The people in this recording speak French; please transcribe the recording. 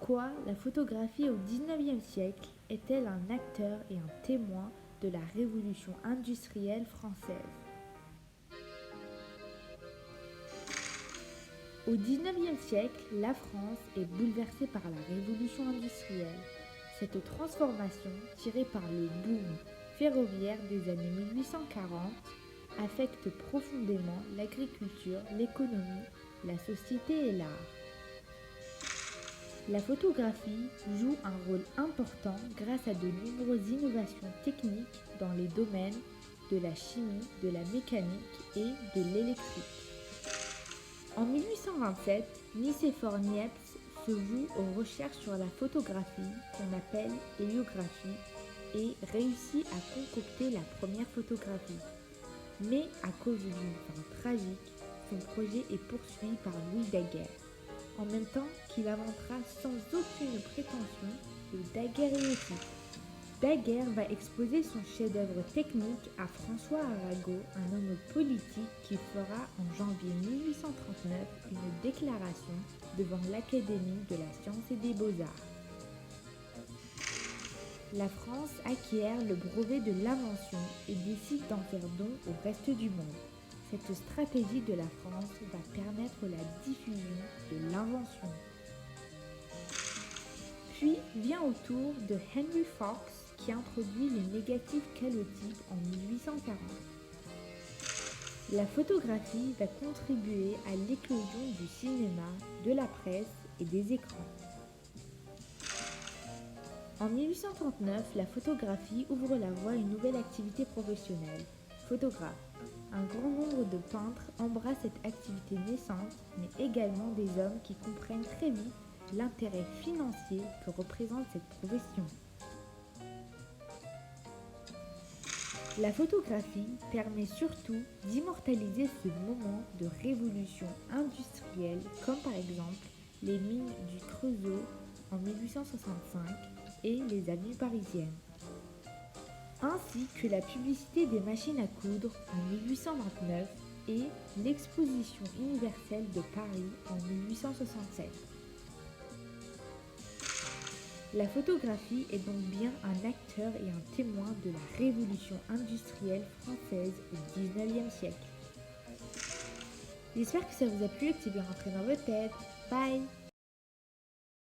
quoi la photographie au XIXe siècle est-elle un acteur et un témoin de la révolution industrielle française? Au XIXe siècle, la France est bouleversée par la révolution industrielle. Cette transformation, tirée par le boom ferroviaire des années 1840, affecte profondément l'agriculture, l'économie, la société et l'art. La photographie joue un rôle important grâce à de nombreuses innovations techniques dans les domaines de la chimie, de la mécanique et de l'électrique. En 1827, Nicéphore Niepce se voue aux recherches sur la photographie, qu'on appelle héliographie, et réussit à concocter la première photographie. Mais à cause d'une fin tragique, son projet est poursuivi par Louis Daguerre, en même temps qu'il inventera sans aucune prétention le daguerréotype. Daguerre va exposer son chef-d'œuvre technique à François Arago, un homme politique qui fera en janvier 1839 une déclaration devant l'Académie de la science et des beaux-arts. La France acquiert le brevet de l'invention et décide d'en faire don au reste du monde. Cette stratégie de la France va permettre la diffusion de l'invention. Puis vient au tour de Henry Fox qui introduit le négatif calotype en 1840. La photographie va contribuer à l'éclosion du cinéma, de la presse et des écrans. En 1839, la photographie ouvre la voie à une nouvelle activité professionnelle, photographe. Un grand nombre de peintres embrassent cette activité naissante, mais également des hommes qui comprennent très vite l'intérêt financier que représente cette profession. La photographie permet surtout d'immortaliser ce moment de révolution industrielle, comme par exemple les mines du Creusot en 1865 et les avenues parisiennes, ainsi que la publicité des machines à coudre en 1829 et l'exposition universelle de Paris en 1867. La photographie est donc bien un acteur et un témoin de la révolution industrielle française au XIXe siècle. J'espère que ça vous a plu et que c'est bien rentré dans votre tête. Bye!